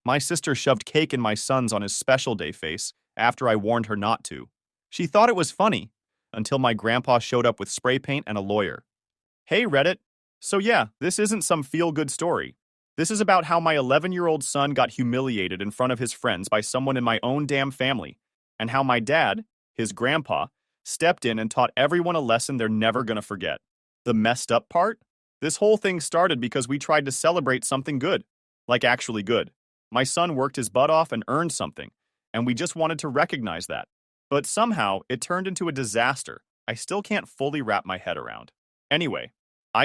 My sister shoved cake in my son's on his special day face after I warned her not to. She thought it was funny until my grandpa showed up with spray paint and a lawyer. Hey, Reddit. So, yeah, this isn't some feel good story. This is about how my 11-year-old son got humiliated in front of his friends by someone in my own damn family, and how my dad, his grandpa, stepped in and taught everyone a lesson they're never gonna forget. The messed up part? This whole thing started because we tried to celebrate something good. Like actually good. My son worked his butt off and earned something, and we just wanted to recognize that. But somehow, it turned into a disaster I still can't fully wrap my head around. Anyway,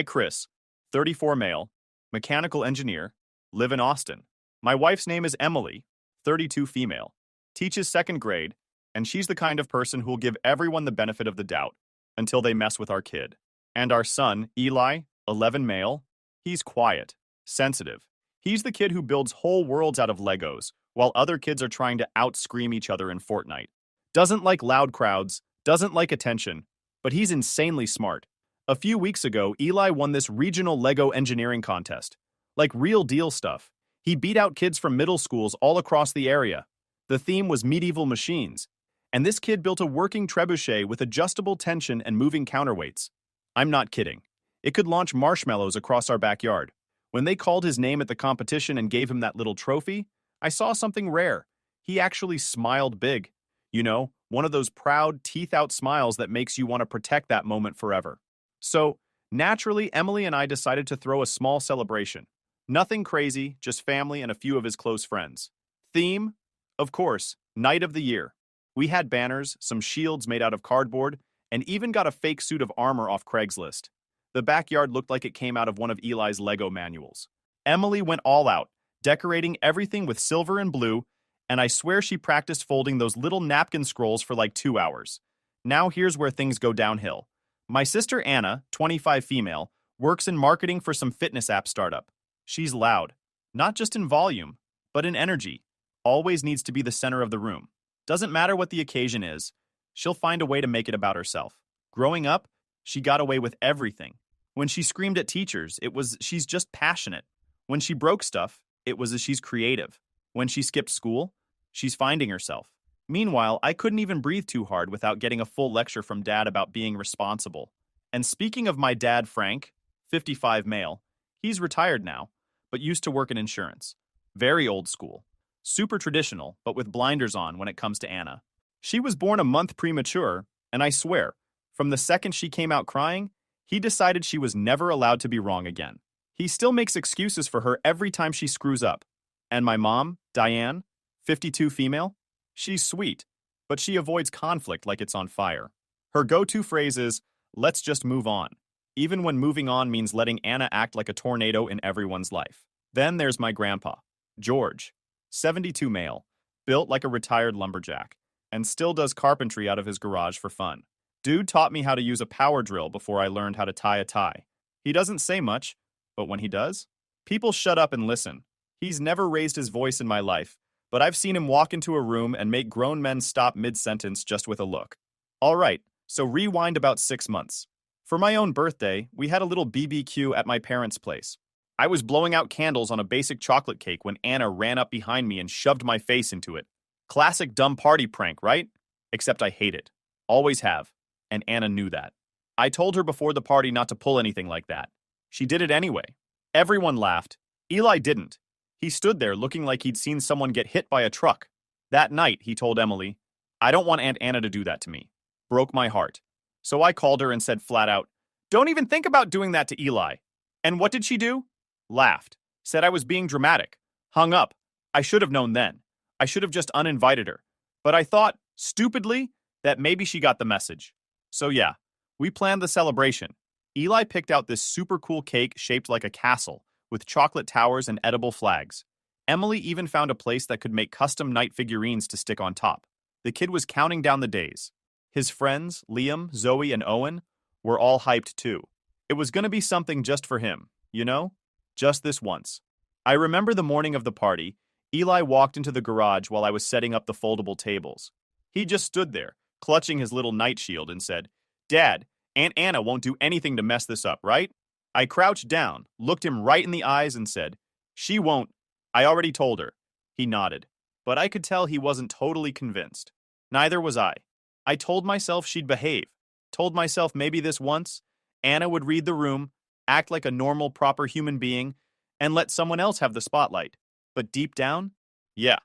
Chris, 34 male, mechanical engineer, live in Austin. My wife's name is Emily, 32 female, teaches second grade, and she's the kind of person who'll give everyone the benefit of the doubt until they mess with our kid. And our son, Eli, 11 male, he's quiet, sensitive. He's the kid who builds whole worlds out of Legos, while other kids are trying to out-scream each other in Fortnite. Doesn't like loud crowds, doesn't like attention, but he's insanely smart. A few weeks ago, Eli won this regional Lego engineering contest. Like real deal stuff. He beat out kids from middle schools all across the area. The theme was medieval machines. And this kid built a working trebuchet with adjustable tension and moving counterweights. I'm not kidding. It could launch marshmallows across our backyard. When they called his name at the competition and gave him that little trophy, I saw something rare. He actually smiled big. You know, one of those proud, teeth-out smiles that makes you want to protect that moment forever. So, naturally, Emily and I decided to throw a small celebration. Nothing crazy, just family and a few of his close friends. Theme? Of course, Night of the Year. We had banners, some shields made out of cardboard, and even got a fake suit of armor off Craigslist. The backyard looked like it came out of one of Eli's Lego manuals. Emily went all out, decorating everything with silver and blue, and I swear she practiced folding those little napkin scrolls for like 2 hours. Now here's where things go downhill. My sister Anna, 25 female, works in marketing for some fitness app startup. She's loud, not just in volume, but in energy. Always needs to be the center of the room. Doesn't matter what the occasion is, she'll find a way to make it about herself. Growing up, she got away with everything. When she screamed at teachers, it was she's just passionate. When she broke stuff, it was she's creative. When she skipped school, she's finding herself. Meanwhile, I couldn't even breathe too hard without getting a full lecture from Dad about being responsible. And speaking of my dad, Frank, 55 male, he's retired now, but used to work in insurance. Very old school. Super traditional, but with blinders on when it comes to Anna. She was born a month premature, and I swear, from the second she came out crying, he decided she was never allowed to be wrong again. He still makes excuses for her every time she screws up. And my mom, Diane, 52 female, she's sweet, but she avoids conflict like it's on fire. Her go-to phrase is, let's just move on, even when moving on means letting Anna act like a tornado in everyone's life. Then there's my grandpa, George, 72 male, built like a retired lumberjack, and still does carpentry out of his garage for fun. Dude taught me how to use a power drill before I learned how to tie a tie. He doesn't say much, but when he does, people shut up and listen. He's never raised his voice in my life, but I've seen him walk into a room and make grown men stop mid-sentence just with a look. All right, so rewind about 6 months. For my own birthday, we had a little BBQ at my parents' place. I was blowing out candles on a basic chocolate cake when Anna ran up behind me and shoved my face into it. Classic dumb party prank, right? Except I hate it. Always have. And Anna knew that. I told her before the party not to pull anything like that. She did it anyway. Everyone laughed. Eli didn't. He stood there looking like he'd seen someone get hit by a truck. That night, he told Emily, I don't want Aunt Anna to do that to me. Broke my heart. So I called her and said flat out, don't even think about doing that to Eli. And what did she do? Laughed. Said I was being dramatic. Hung up. I should have known then. I should have just uninvited her. But I thought, stupidly, that maybe she got the message. So yeah, we planned the celebration. Eli picked out this super cool cake shaped like a castle, with chocolate towers and edible flags. Emily even found a place that could make custom night figurines to stick on top. The kid was counting down the days. His friends, Liam, Zoe, and Owen, were all hyped too. It was gonna be something just for him, you know? Just this once. I remember the morning of the party, Eli walked into the garage while I was setting up the foldable tables. He just stood there, clutching his little night shield, and said, Dad, Aunt Anna won't do anything to mess this up, right? I crouched down, looked him right in the eyes, and said, She won't. I already told her. He nodded, but I could tell he wasn't totally convinced. Neither was I. I told myself she'd behave. Told myself maybe this once, Anna would read the room, act like a normal, proper human being, and let someone else have the spotlight. But deep down, yeah,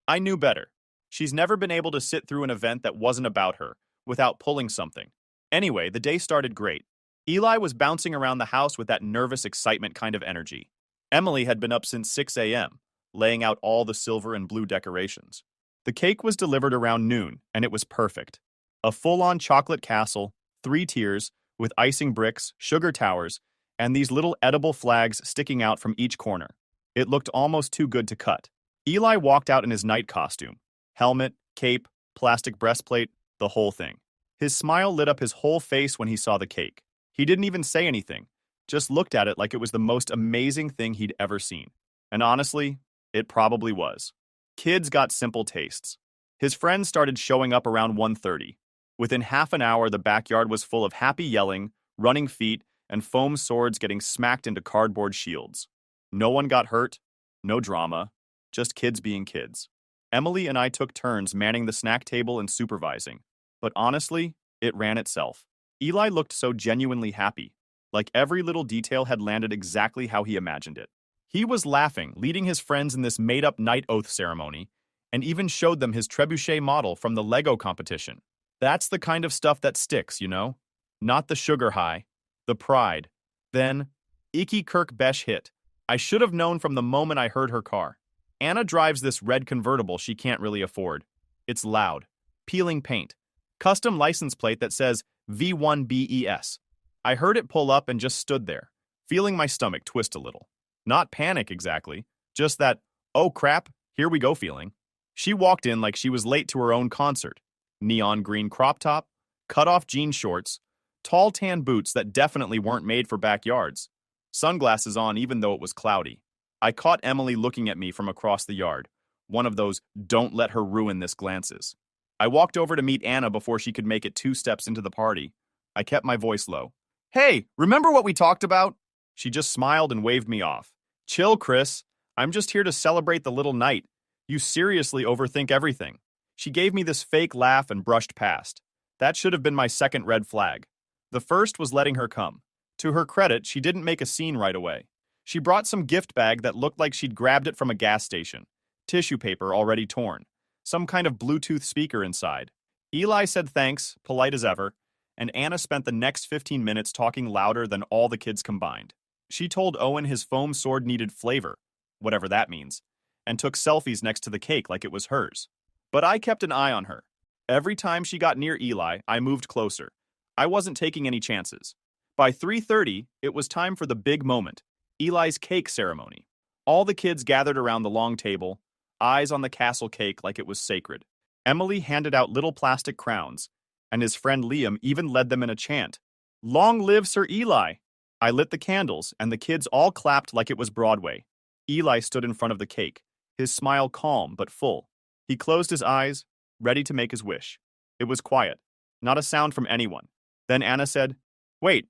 I knew better. She's never been able to sit through an event that wasn't about her, without pulling something. Anyway, the day started great. Eli was bouncing around the house with that nervous excitement kind of energy. Emily had been up since 6 a.m., laying out all the silver and blue decorations. The cake was delivered around noon, and it was perfect. A full-on chocolate castle, 3 tiers, with icing bricks, sugar towers, and these little edible flags sticking out from each corner. It looked almost too good to cut. Eli walked out in his night costume. Helmet, cape, plastic breastplate, the whole thing. His smile lit up his whole face when he saw the cake. He didn't even say anything, just looked at it like it was the most amazing thing he'd ever seen. And honestly, it probably was. Kids got simple tastes. His friends started showing up around 1:30. Within half an hour, the backyard was full of happy yelling, running feet, and foam swords getting smacked into cardboard shields. No one got hurt, no drama, just kids being kids. Emily and I took turns manning the snack table and supervising. But honestly, it ran itself. Eli looked so genuinely happy, like every little detail had landed exactly how he imagined it. He was laughing, leading his friends in this made-up night oath ceremony, and even showed them his trebuchet model from the Lego competition. That's the kind of stuff that sticks, you know? Not the sugar high, the pride. Then, Iki Kirk Besh hit. I should have known from the moment I heard her car. Anna drives this red convertible she can't really afford. It's loud. Peeling paint. Custom license plate that says V1BES. I heard it pull up and just stood there, feeling my stomach twist a little. Not panic exactly, just that, oh crap, here we go feeling. She walked in like she was late to her own concert. Neon green crop top, cut-off jean shorts, tall tan boots that definitely weren't made for backyards. Sunglasses on even though it was cloudy. I caught Emily looking at me from across the yard, one of those don't let her ruin this glances. I walked over to meet Anna before she could make it 2 steps into the party. I kept my voice low. Hey, remember what we talked about? She just smiled and waved me off. Chill, Chris. I'm just here to celebrate the little night. You seriously overthink everything. She gave me this fake laugh and brushed past. That should have been my second red flag. The first was letting her come. To her credit, she didn't make a scene right away. She brought some gift bag that looked like she'd grabbed it from a gas station. Tissue paper already torn. Some kind of Bluetooth speaker inside. Eli said thanks, polite as ever, and Anna spent the next 15 minutes talking louder than all the kids combined. She told Owen his foam sword needed flavor, whatever that means, and took selfies next to the cake like it was hers. But I kept an eye on her. Every time she got near Eli, I moved closer. I wasn't taking any chances. By 3:30, it was time for the big moment, Eli's cake ceremony. All the kids gathered around the long table, eyes on the castle cake like it was sacred. Emily handed out little plastic crowns, and his friend Liam even led them in a chant. Long live Sir Eli! I lit the candles, and the kids all clapped like it was Broadway. Eli stood in front of the cake, his smile calm but full. He closed his eyes, ready to make his wish. It was quiet, not a sound from anyone. Then Anna said, Wait,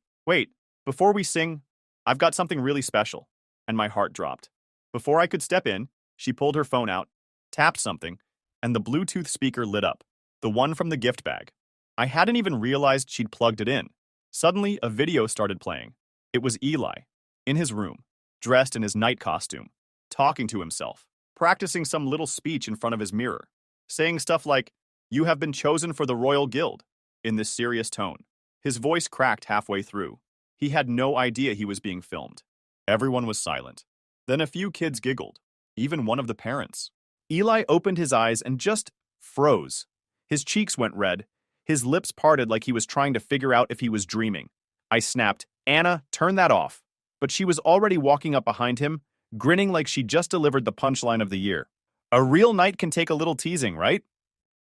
before we sing, I've got something really special. And my heart dropped. Before I could step in, she pulled her phone out, tapped something, and the Bluetooth speaker lit up, the one from the gift bag. I hadn't even realized she'd plugged it in. Suddenly, a video started playing. It was Eli, in his room, dressed in his night costume, talking to himself, practicing some little speech in front of his mirror, saying stuff like, You have been chosen for the Royal Guild, in this serious tone. His voice cracked halfway through. He had no idea he was being filmed. Everyone was silent. Then a few kids giggled, even one of the parents. Eli opened his eyes and just froze. His cheeks went red. His lips parted like he was trying to figure out if he was dreaming. I snapped, Anna, turn that off. But she was already walking up behind him, grinning like she just delivered the punchline of the year. A real night can take a little teasing, right?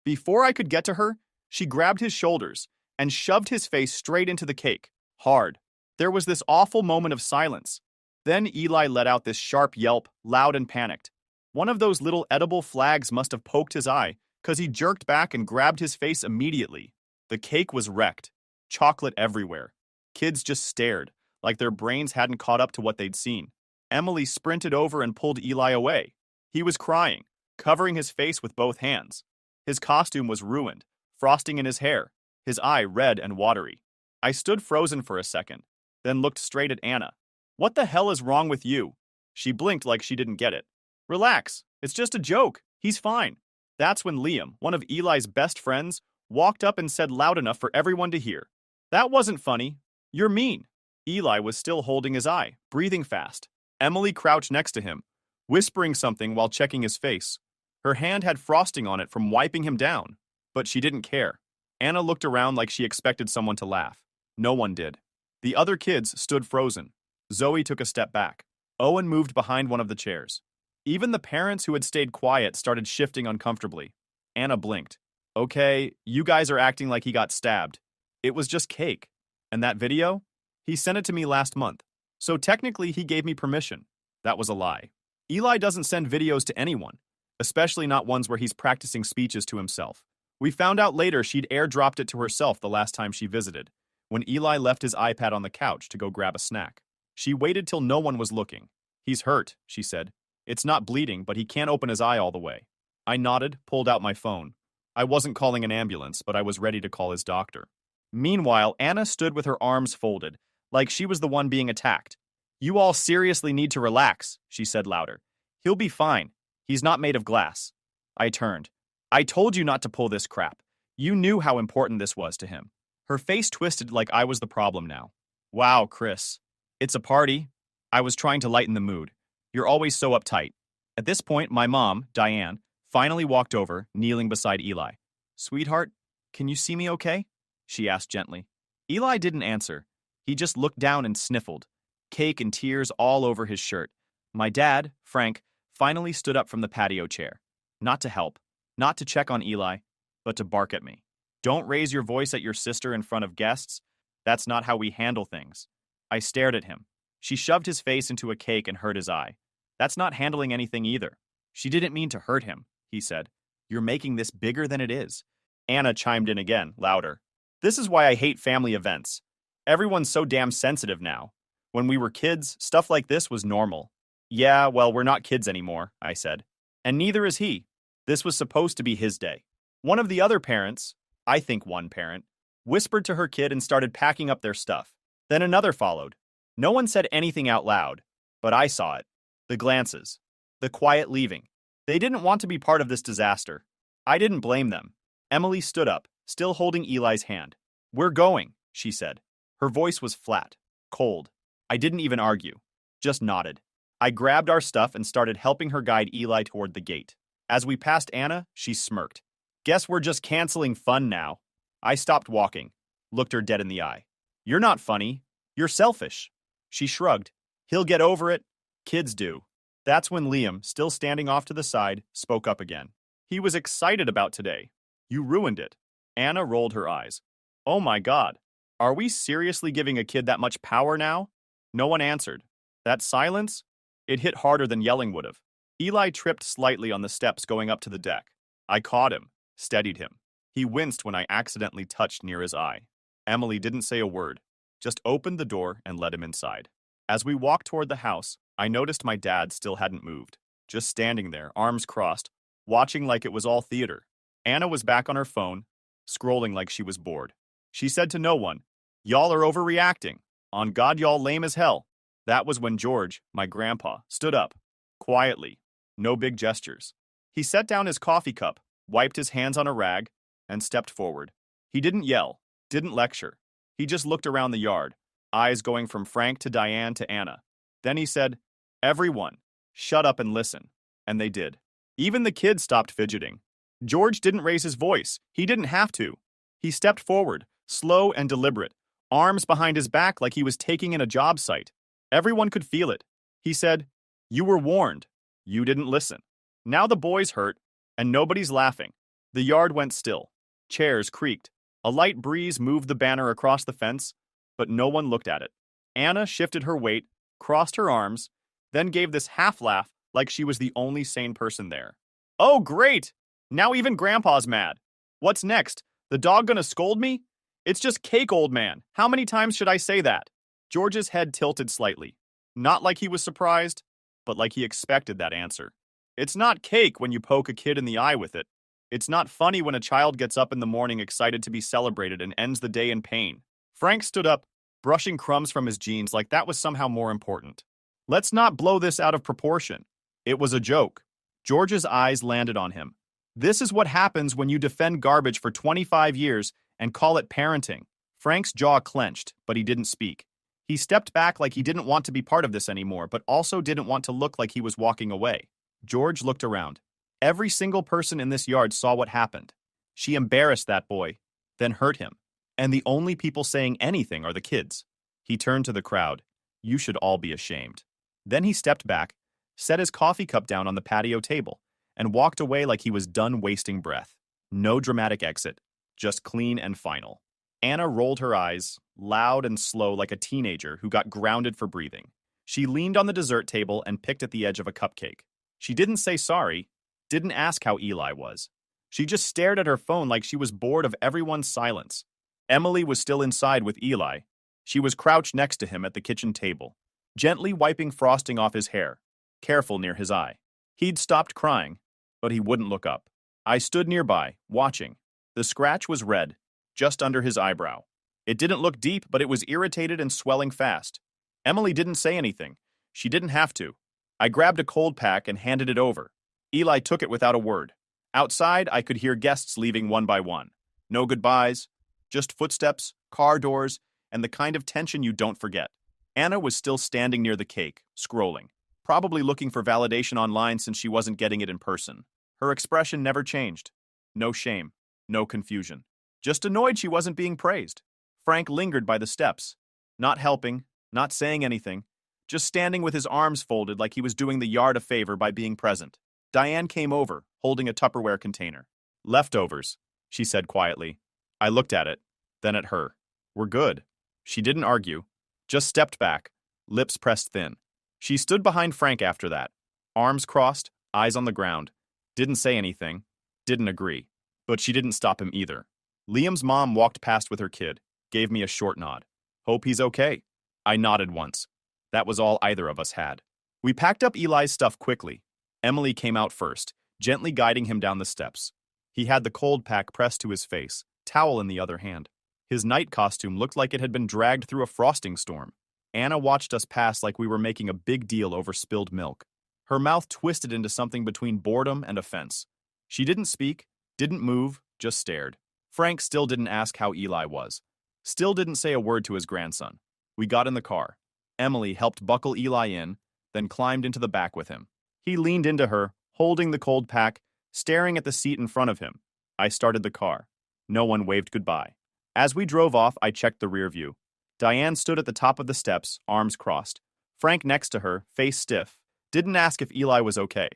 Before I could get to her, she grabbed his shoulders and shoved his face straight into the cake, hard. There was this awful moment of silence. Then Eli let out this sharp yelp, loud and panicked. One of those little edible flags must have poked his eye, 'cause he jerked back and grabbed his face immediately. The cake was wrecked. Chocolate everywhere. Kids just stared, like their brains hadn't caught up to what they'd seen. Emily sprinted over and pulled Eli away. He was crying, covering his face with both hands. His costume was ruined, frosting in his hair, his eye red and watery. I stood frozen for a second, then looked straight at Anna. What the hell is wrong with you? She blinked like she didn't get it. Relax, it's just a joke. He's fine. That's when Liam, one of Eli's best friends, walked up and said loud enough for everyone to hear. That wasn't funny. You're mean. Eli was still holding his eye, breathing fast. Emily crouched next to him, whispering something while checking his face. Her hand had frosting on it from wiping him down, but she didn't care. Anna looked around like she expected someone to laugh. No one did. The other kids stood frozen. Zoe took a step back. Owen moved behind one of the chairs. Even the parents who had stayed quiet started shifting uncomfortably. Anna blinked. Okay, you guys are acting like he got stabbed. It was just cake. And that video? He sent it to me last month. So technically he gave me permission. That was a lie. Eli doesn't send videos to anyone, especially not ones where he's practicing speeches to himself. We found out later she'd airdropped it to herself the last time she visited, when Eli left his iPad on the couch to go grab a snack. She waited till no one was looking. He's hurt, she said. It's not bleeding, but he can't open his eye all the way. I nodded, pulled out my phone. I wasn't calling an ambulance, but I was ready to call his doctor. Meanwhile, Anna stood with her arms folded, like she was the one being attacked. You all seriously need to relax, she said louder. He'll be fine. He's not made of glass. I turned. I told you not to pull this crap. You knew how important this was to him. Her face twisted like I was the problem now. Wow, Chris. It's a party. I was trying to lighten the mood. You're always so uptight. At this point, my mom, Diane, finally walked over, kneeling beside Eli. Sweetheart, can you see me okay? She asked gently. Eli didn't answer. He just looked down and sniffled, cake and tears all over his shirt. My dad, Frank, finally stood up from the patio chair. Not to help, not to check on Eli, but to bark at me. Don't raise your voice at your sister in front of guests. That's not how we handle things. I stared at him. She shoved his face into a cake and hurt his eye. That's not handling anything either. She didn't mean to hurt him, he said. You're making this bigger than it is. Anna chimed in again, louder. This is why I hate family events. Everyone's so damn sensitive now. When we were kids, stuff like this was normal. Yeah, well, we're not kids anymore, I said. And neither is he. This was supposed to be his day. One of the other parents, I think one parent, whispered to her kid and started packing up their stuff. Then another followed. No one said anything out loud, but I saw it. The glances. The quiet leaving. They didn't want to be part of this disaster. I didn't blame them. Emily stood up, still holding Eli's hand. We're going, she said. Her voice was flat, cold. I didn't even argue, just nodded. I grabbed our stuff and started helping her guide Eli toward the gate. As we passed Anna, she smirked. Guess we're just canceling fun now. I stopped walking, looked her dead in the eye. You're not funny. You're selfish. She shrugged. He'll get over it. Kids do. That's when Liam, still standing off to the side, spoke up again. He was excited about today. You ruined it. Anna rolled her eyes. Oh my God. Are we seriously giving a kid that much power now? No one answered. That silence? It hit harder than yelling would have. Eli tripped slightly on the steps going up to the deck. I caught him, steadied him. He winced when I accidentally touched near his eye. Emily didn't say a word, just opened the door and let him inside. As we walked toward the house, I noticed my dad still hadn't moved, just standing there, arms crossed, watching like it was all theater. Anna was back on her phone, scrolling like she was bored. She said to no one, Y'all are overreacting. On God, y'all lame as hell. That was when George, my grandpa, stood up, quietly, no big gestures. He set down his coffee cup, wiped his hands on a rag, and stepped forward. He didn't yell, didn't lecture. He just looked around the yard, eyes going from Frank to Diane to Anna. Then he said, Everyone, shut up and listen. And they did. Even the kids stopped fidgeting. George didn't raise his voice. He didn't have to. He stepped forward, slow and deliberate, arms behind his back like he was taking in a job site. Everyone could feel it. He said, You were warned. You didn't listen. Now the boy's hurt, and nobody's laughing. The yard went still. Chairs creaked. A light breeze moved the banner across the fence, but no one looked at it. Anna shifted her weight, crossed her arms, then gave this half-laugh like she was the only sane person there. Oh, great! Now even Grandpa's mad. What's next? The dog gonna scold me? It's just cake, old man. How many times should I say that? George's head tilted slightly. Not like he was surprised, but like he expected that answer. It's not cake when you poke a kid in the eye with it. It's not funny when a child gets up in the morning excited to be celebrated and ends the day in pain. Frank stood up, brushing crumbs from his jeans like that was somehow more important. Let's not blow this out of proportion. It was a joke. George's eyes landed on him. This is what happens when you defend garbage for 25 years and call it parenting. Frank's jaw clenched, but he didn't speak. He stepped back like he didn't want to be part of this anymore, but also didn't want to look like he was walking away. George looked around. Every single person in this yard saw what happened. She embarrassed that boy, then hurt him. And the only people saying anything are the kids. He turned to the crowd. You should all be ashamed. Then he stepped back, set his coffee cup down on the patio table, and walked away like he was done wasting breath. No dramatic exit, just clean and final. Anna rolled her eyes, loud and slow like a teenager who got grounded for breathing. She leaned on the dessert table and picked at the edge of a cupcake. She didn't say sorry, didn't ask how Eli was. She just stared at her phone like she was bored of everyone's silence. Emily was still inside with Eli. She was crouched next to him at the kitchen table, gently wiping frosting off his hair, careful near his eye. He'd stopped crying, but he wouldn't look up. I stood nearby, watching. The scratch was red, just under his eyebrow. It didn't look deep, but it was irritated and swelling fast. Emily didn't say anything. She didn't have to. I grabbed a cold pack and handed it over. Eli took it without a word. Outside, I could hear guests leaving one by one. No goodbyes, just footsteps, car doors, and the kind of tension you don't forget. Anna was still standing near the cake, scrolling, probably looking for validation online since she wasn't getting it in person. Her expression never changed. No shame, no confusion. Just annoyed she wasn't being praised. Frank lingered by the steps, not helping, not saying anything, just standing with his arms folded like he was doing the yard a favor by being present. Diane came over, holding a Tupperware container. Leftovers, she said quietly. I looked at it, then at her. We're good. She didn't argue, just stepped back, lips pressed thin. She stood behind Frank after that, arms crossed, eyes on the ground. Didn't say anything, didn't agree. But she didn't stop him either. Liam's mom walked past with her kid, gave me a short nod. Hope he's okay. I nodded once. That was all either of us had. We packed up Eli's stuff quickly. Emily came out first, gently guiding him down the steps. He had the cold pack pressed to his face, towel in the other hand. His night costume looked like it had been dragged through a frosting storm. Anna watched us pass like we were making a big deal over spilled milk. Her mouth twisted into something between boredom and offense. She didn't speak, didn't move, just stared. Frank still didn't ask how Eli was. Still didn't say a word to his grandson. We got in the car. Emily helped buckle Eli in, then climbed into the back with him. He leaned into her, holding the cold pack, staring at the seat in front of him. I started the car. No one waved goodbye. As we drove off, I checked the rear view. Diane stood at the top of the steps, arms crossed. Frank next to her, face stiff. Didn't ask if Eli was okay.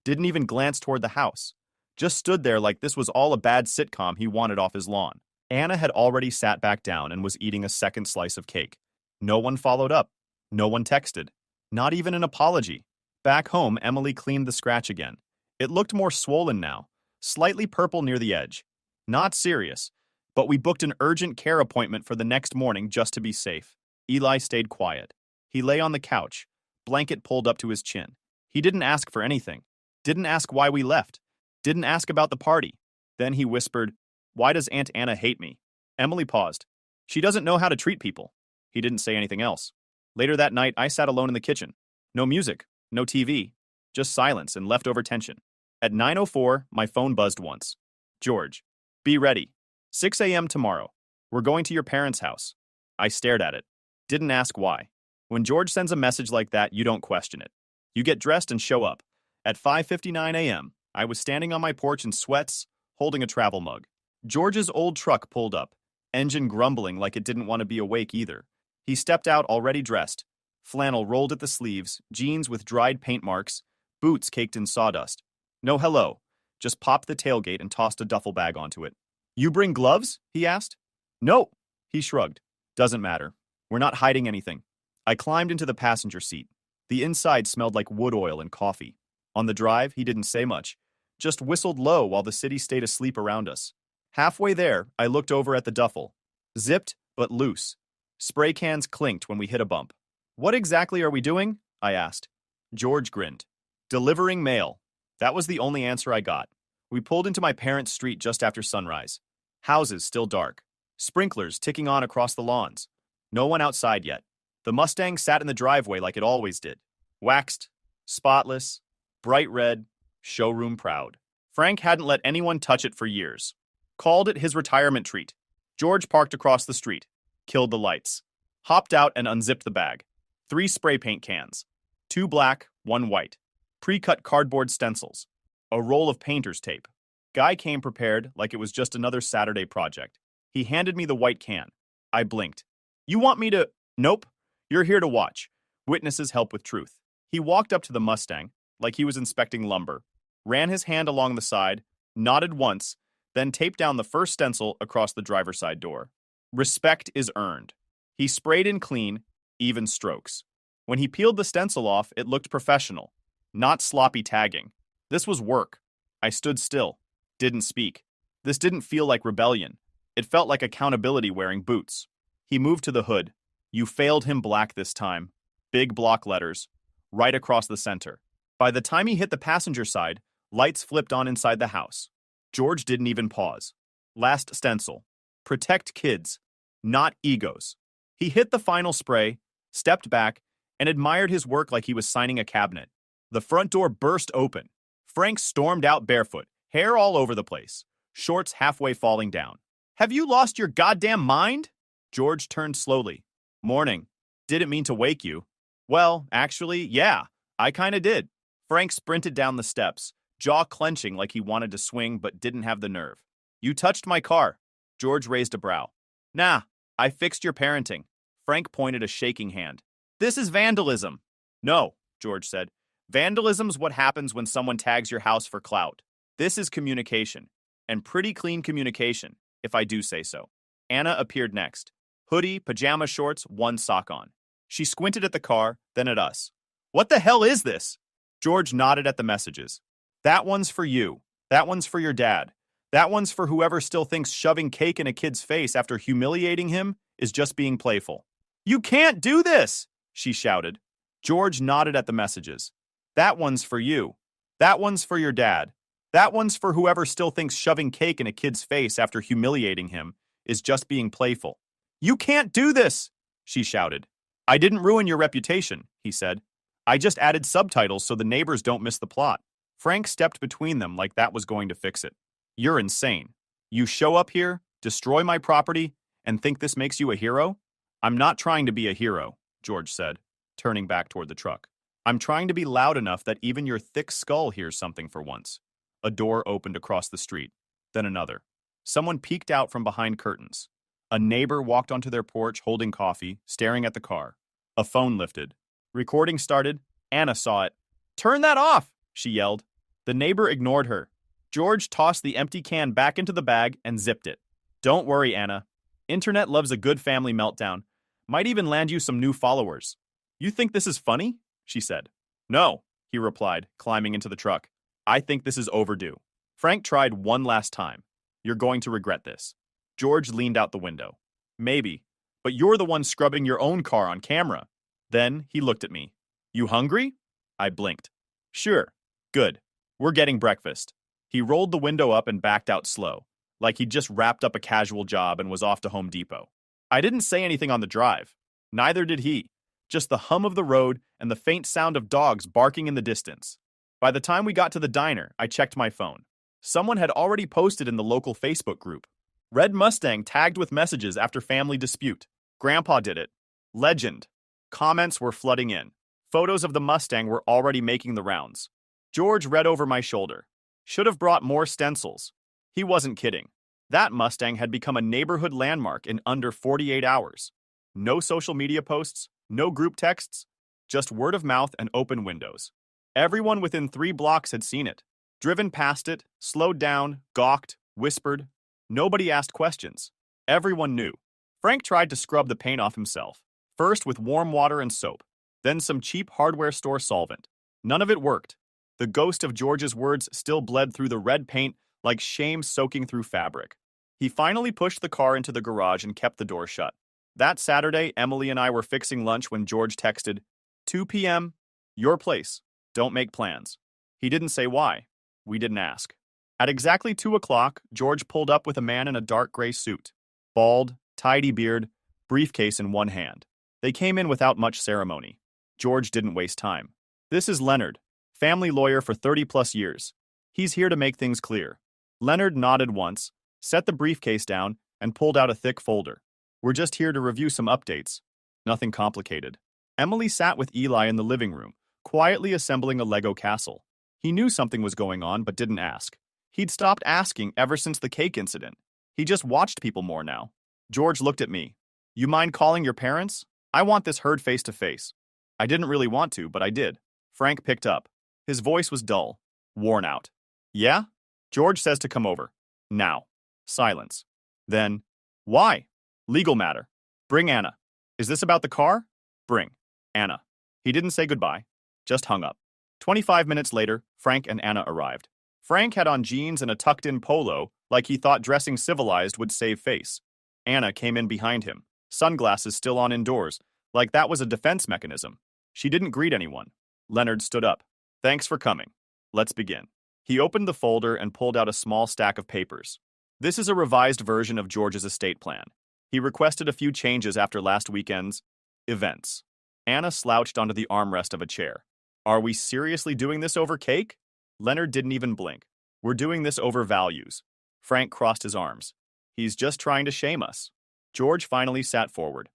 Didn't even glance toward the house. Just stood there like this was all a bad sitcom he wanted off his lawn. Anna had already sat back down and was eating a second slice of cake. No one followed up. No one texted. Not even an apology. Back home, Emily cleaned the scratch again. It looked more swollen now, slightly purple near the edge. Not serious, but we booked an urgent care appointment for the next morning just to be safe. Eli stayed quiet. He lay on the couch, blanket pulled up to his chin. He didn't ask for anything. Didn't ask why we left. Didn't ask about the party. Then he whispered, "Why does Aunt Anna hate me?" Emily paused. "She doesn't know how to treat people." He didn't say anything else. Later that night, I sat alone in the kitchen. No music, no TV, just silence and leftover tension. At 9:04, my phone buzzed once. George, be ready. 6 a.m. tomorrow. We're going to your parents' house. I stared at it. Didn't ask why. When George sends a message like that, you don't question it. You get dressed and show up. At 5:59 a.m., I was standing on my porch in sweats, holding a travel mug. George's old truck pulled up, engine grumbling like it didn't want to be awake either. He stepped out already dressed. Flannel rolled at the sleeves, jeans with dried paint marks, boots caked in sawdust. No hello. Just popped the tailgate and tossed a duffel bag onto it. You bring gloves? He asked. No. He shrugged. Doesn't matter. We're not hiding anything. I climbed into the passenger seat. The inside smelled like wood oil and coffee. On the drive, he didn't say much, just whistled low while the city stayed asleep around us. Halfway there, I looked over at the duffel. Zipped, but loose. Spray cans clinked when we hit a bump. What exactly are we doing? I asked. George grinned. Delivering mail. That was the only answer I got. We pulled into my parents' street just after sunrise. Houses still dark. Sprinklers ticking on across the lawns. No one outside yet. The Mustang sat in the driveway like it always did. Waxed, spotless, bright red, showroom proud. Frank hadn't let anyone touch it for years. Called it his retirement treat. George parked across the street. Killed the lights. Hopped out and unzipped the bag. 3 spray paint cans. 2 black, 1 white. Pre-cut cardboard stencils. A roll of painter's tape. Guy came prepared like it was just another Saturday project. He handed me the white can. I blinked. You want me to... Nope. You're here to watch. Witnesses help with truth. He walked up to the Mustang, like he was inspecting lumber, ran his hand along the side, nodded once, then taped down the first stencil across the driver's side door. Respect is earned. He sprayed in clean, even strokes. When he peeled the stencil off, it looked professional, not sloppy tagging. This was work. I stood still, didn't speak. This didn't feel like rebellion. It felt like accountability wearing boots. He moved to the hood. You failed him black this time. Big block letters, right across the center. By the time he hit the passenger side, lights flipped on inside the house. George didn't even pause. Last stencil. Protect kids, not egos. He hit the final spray, stepped back, and admired his work like he was signing a cabinet. The front door burst open. Frank stormed out barefoot, hair all over the place, shorts halfway falling down. Have you lost your goddamn mind? George turned slowly. Morning. Didn't mean to wake you. Well, actually, yeah, I kinda did. Frank sprinted down the steps, jaw clenching like he wanted to swing but didn't have the nerve. You touched my car. George raised a brow. Nah, I fixed your parenting. Frank pointed a shaking hand. This is vandalism. No, George said. Vandalism's what happens when someone tags your house for clout. This is communication. And pretty clean communication, if I do say so. Anna appeared next. Hoodie, pajama shorts, 1 sock on. She squinted at the car, then at us. What the hell is this? George nodded at the messages. That one's for you. That one's for your dad. That one's for whoever still thinks shoving cake in a kid's face after humiliating him is just being playful. You can't do this, she shouted. George nodded at the messages. That one's for you. That one's for your dad. That one's for whoever still thinks shoving cake in a kid's face after humiliating him is just being playful. You can't do this, she shouted. I didn't ruin your reputation, he said. I just added subtitles so the neighbors don't miss the plot. Frank stepped between them like that was going to fix it. You're insane. You show up here, destroy my property, and think this makes you a hero? I'm not trying to be a hero, George said, turning back toward the truck. I'm trying to be loud enough that even your thick skull hears something for once. A door opened across the street, then another. Someone peeked out from behind curtains. A neighbor walked onto their porch holding coffee, staring at the car. A phone lifted. Recording started. Anna saw it. Turn that off, she yelled. The neighbor ignored her. George tossed the empty can back into the bag and zipped it. Don't worry, Anna. Internet loves a good family meltdown. Might even land you some new followers. You think this is funny? She said. No, he replied, climbing into the truck. I think this is overdue. Frank tried one last time. You're going to regret this. George leaned out the window. Maybe, but you're the one scrubbing your own car on camera. Then he looked at me. You hungry? I blinked. Sure. Good. We're getting breakfast. He rolled the window up and backed out slow, like he'd just wrapped up a casual job and was off to Home Depot. I didn't say anything on the drive. Neither did he. Just the hum of the road and the faint sound of dogs barking in the distance. By the time we got to the diner, I checked my phone. Someone had already posted in the local Facebook group. Red Mustang tagged with messages after family dispute. Grandpa did it. Legend. Comments were flooding in. Photos of the Mustang were already making the rounds. George read over my shoulder. Should have brought more stencils. He wasn't kidding. That Mustang had become a neighborhood landmark in under 48 hours. No social media posts, no group texts, just word of mouth and open windows. Everyone within 3 blocks had seen it. Driven past it, slowed down, gawked, whispered. Nobody asked questions. Everyone knew. Frank tried to scrub the paint off himself, first with warm water and soap, then some cheap hardware store solvent. None of it worked. The ghost of George's words still bled through the red paint like shame soaking through fabric. He finally pushed the car into the garage and kept the door shut. That Saturday, Emily and I were fixing lunch when George texted, 2 p.m., your place. Don't make plans. He didn't say why. We didn't ask. At exactly 2 o'clock, George pulled up with a man in a dark gray suit. Bald, tidy beard, briefcase in one hand. They came in without much ceremony. George didn't waste time. This is Leonard, family lawyer for 30-plus years. He's here to make things clear. Leonard nodded once, set the briefcase down, and pulled out a thick folder. We're just here to review some updates. Nothing complicated. Emily sat with Eli in the living room, quietly assembling a Lego castle. He knew something was going on, but didn't ask. He'd stopped asking ever since the cake incident. He just watched people more now. George looked at me. You mind calling your parents? I want this heard face to face. I didn't really want to, but I did. Frank picked up. His voice was dull, worn out. Yeah? George says to come over. Now. Silence. Then, why? Legal matter. Bring Anna. Is this about the car? Bring Anna. He didn't say goodbye, just hung up. 25 minutes later, Frank and Anna arrived. Frank had on jeans and a tucked-in polo, like he thought dressing civilized would save face. Anna came in behind him, sunglasses still on indoors, like that was a defense mechanism. She didn't greet anyone. Leonard stood up. Thanks for coming. Let's begin. He opened the folder and pulled out a small stack of papers. This is a revised version of George's estate plan. He requested a few changes after last weekend's events. Anna slouched onto the armrest of a chair. Are we seriously doing this over cake? Leonard didn't even blink. We're doing this over values. Frank crossed his arms. He's just trying to shame us. George finally sat forward.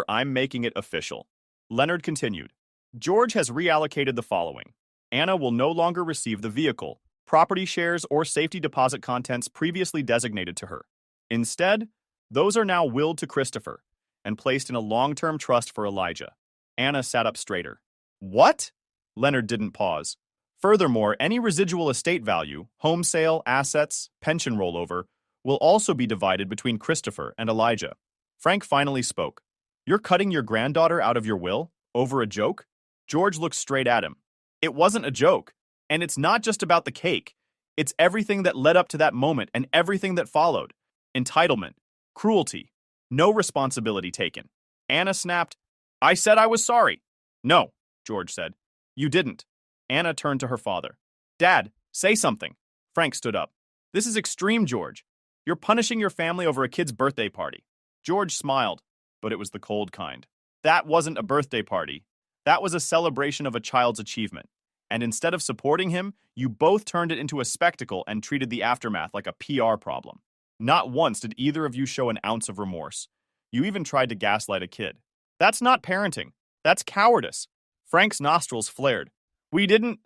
I'm making it official. Leonard continued. George has reallocated the following. Anna will no longer receive the vehicle, property shares, or safety deposit contents previously designated to her. Instead, those are now willed to Christopher and placed in a long-term trust for Elijah. Anna sat up straighter. What? Leonard didn't pause. Furthermore, any residual estate value, home sale, assets, pension rollover, will also be divided between Christopher and Elijah. Frank finally spoke. You're cutting your granddaughter out of your will? Over a joke? George looked straight at him. It wasn't a joke. And it's not just about the cake. It's everything that led up to that moment and everything that followed. Entitlement. Cruelty. No responsibility taken. Anna snapped. I said I was sorry. No, George said. You didn't. Anna turned to her father. Dad, say something. Frank stood up. This is extreme, George. You're punishing your family over a kid's birthday party. George smiled, but it was the cold kind. That wasn't a birthday party. That was a celebration of a child's achievement. And instead of supporting him, you both turned it into a spectacle and treated the aftermath like a PR problem. Not once did either of you show an ounce of remorse. You even tried to gaslight a kid. That's not parenting. That's cowardice. Frank's nostrils flared. We didn't...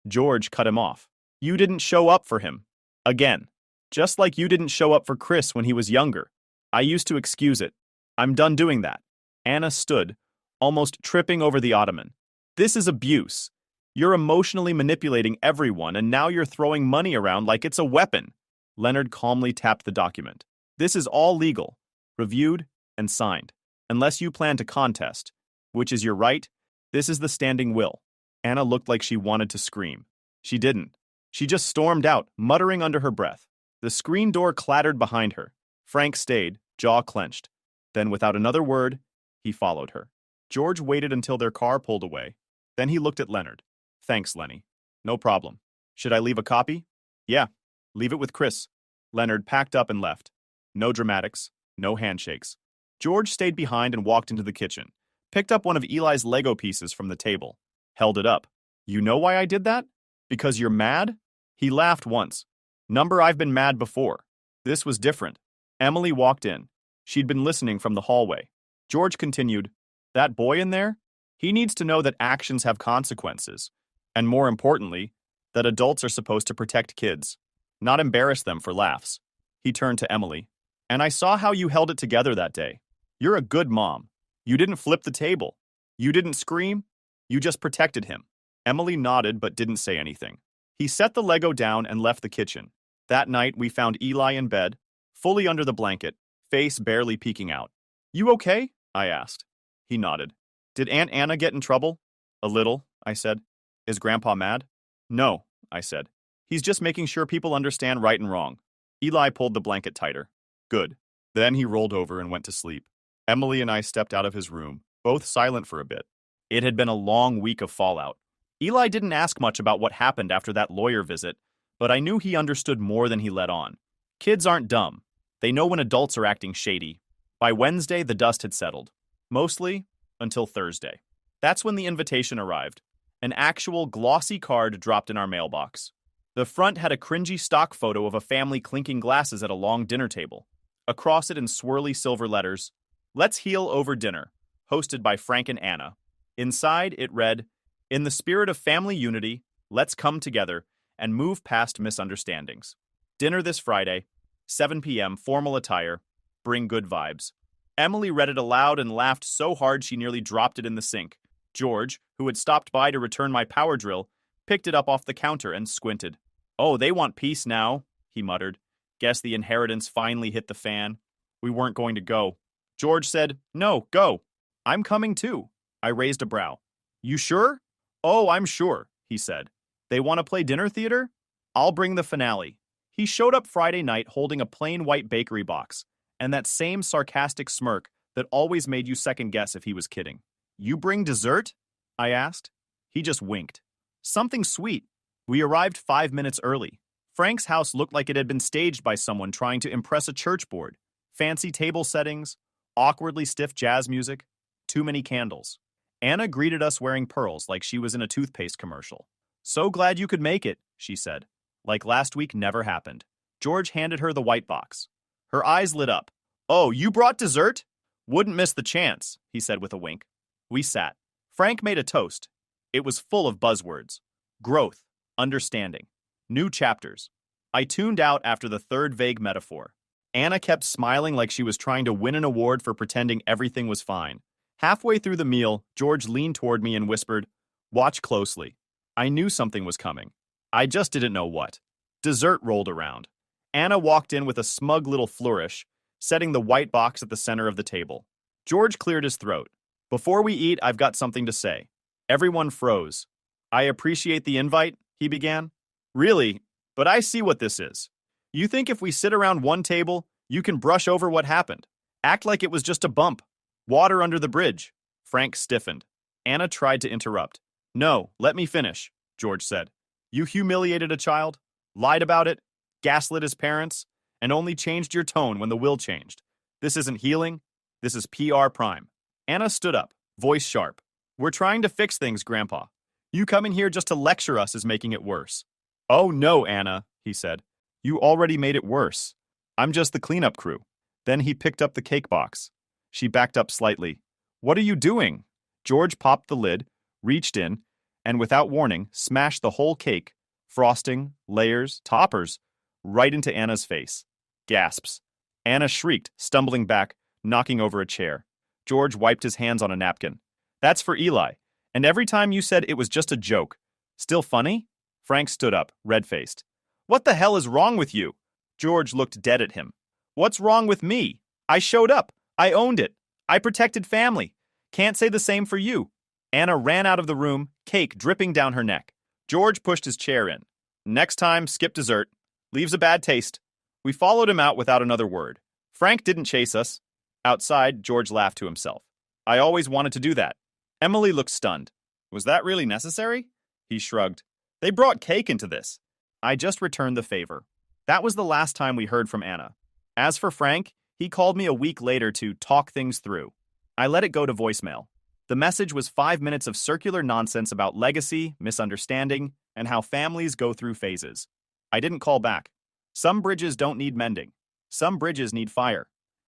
George cut him off. You didn't show up for him. Again. Just like you didn't show up for Chris when he was younger. I used to excuse it. I'm done doing that. Anna stood, almost tripping over the ottoman. This is abuse. You're emotionally manipulating everyone, and now you're throwing money around like it's a weapon. Leonard calmly tapped the document. This is all legal, reviewed, and signed. Unless you plan to contest, which is your right, this is the standing will. Anna looked like she wanted to scream. She didn't. She just stormed out, muttering under her breath. The screen door clattered behind her. Frank stayed, jaw clenched. Then, without another word, he followed her. George waited until their car pulled away. Then he looked at Leonard. Thanks, Lenny. No problem. Should I leave a copy? Yeah. Leave it with Chris. Leonard packed up and left. No dramatics, no handshakes. George stayed behind and walked into the kitchen, picked up one of Eli's Lego pieces from the table, held it up. You know why I did that? Because you're mad? He laughed once. I've been mad before. This was different. Emily walked in. She'd been listening from the hallway. George continued, that boy in there? He needs to know that actions have consequences. And more importantly, that adults are supposed to protect kids, not embarrass them for laughs. He turned to Emily. And I saw how you held it together that day. You're a good mom. You didn't flip the table. You didn't scream. You just protected him. Emily nodded but didn't say anything. He set the Lego down and left the kitchen. That night, we found Eli in bed, fully under the blanket, face barely peeking out. You okay? I asked. He nodded. Did Aunt Anna get in trouble? A little, I said. Is Grandpa mad? No, I said. He's just making sure people understand right and wrong. Eli pulled the blanket tighter. Good. Then he rolled over and went to sleep. Emily and I stepped out of his room, both silent for a bit. It had been a long week of fallout. Eli didn't ask much about what happened after that lawyer visit, But I knew he understood more than he let on. Kids aren't dumb. They know when adults are acting shady. By Wednesday, the dust had settled. Mostly until Thursday. That's when the invitation arrived. An actual glossy card dropped in our mailbox. The front had a cringy stock photo of a family clinking glasses at a long dinner table. Across it in swirly silver letters, "Let's Heal Over Dinner," hosted by Frank and Anna. Inside, it read, "In the spirit of family unity, let's come together and move past misunderstandings. Dinner this Friday, 7 p.m., formal attire, bring good vibes." Emily read it aloud and laughed so hard she nearly dropped it in the sink. George, who had stopped by to return my power drill, picked it up off the counter and squinted. "Oh, they want peace now," he muttered. "Guess the inheritance finally hit the fan. We weren't going to go." George said, "No, go." "I'm coming too." I raised a brow. "You sure?" "Oh, I'm sure," he said. "They want to play dinner theater? I'll bring the finale." He showed up Friday night holding a plain white bakery box, and that same sarcastic smirk that always made you second guess if he was kidding. "You bring dessert?" I asked. He just winked. "Something sweet." We arrived 5 minutes early. Frank's house looked like it had been staged by someone trying to impress a church board. Fancy table settings, awkwardly stiff jazz music, too many candles. Anna greeted us wearing pearls like she was in a toothpaste commercial. "So glad you could make it," she said. Like last week never happened. George handed her the white box. Her eyes lit up. "Oh, you brought dessert?" "Wouldn't miss the chance," he said with a wink. We sat. Frank made a toast. It was full of buzzwords. Growth, understanding, new chapters. I tuned out after the third vague metaphor. Anna kept smiling like she was trying to win an award for pretending everything was fine. Halfway through the meal, George leaned toward me and whispered, "Watch closely." I knew something was coming. I just didn't know what. Dessert rolled around. Anna walked in with a smug little flourish, setting the white box at the center of the table. George cleared his throat. "Before we eat, I've got something to say." Everyone froze. "I appreciate the invite," he began. "Really, but I see what this is. You think if we sit around one table, you can brush over what happened. Act like it was just a bump. Water under the bridge." Frank stiffened. Anna tried to interrupt. "No, let me finish," George said. "You humiliated a child, lied about it, gaslit his parents, and only changed your tone when the will changed. This isn't healing. This is PR prime." Anna stood up, voice sharp. "We're trying to fix things, Grandpa. You coming here just to lecture us is making it worse." "Oh no, Anna," he said. "You already made it worse. I'm just the cleanup crew." Then he picked up the cake box. She backed up slightly. "What are you doing?" George popped the lid, reached in, and without warning, smashed the whole cake, frosting, layers, toppers, right into Anna's face. Gasps. Anna shrieked, stumbling back, knocking over a chair. George wiped his hands on a napkin. "That's for Eli. And every time you said it was just a joke. Still funny?" Frank stood up, red-faced. "What the hell is wrong with you?" George looked dead at him. "What's wrong with me? I showed up. I owned it. I protected family. Can't say the same for you." Anna ran out of the room, cake dripping down her neck. George pushed his chair in. "Next time, skip dessert. Leaves a bad taste." We followed him out without another word. Frank didn't chase us. Outside, George laughed to himself. "I always wanted to do that." Emily looked stunned. "Was that really necessary?" He shrugged. "They brought cake into this." I just returned the favor. That was the last time we heard from Anna. As for Frank, he called me a week later to talk things through. I let it go to voicemail. The message was 5 minutes of circular nonsense about legacy, misunderstanding, and how families go through phases. I didn't call back. Some bridges don't need mending. Some bridges need fire.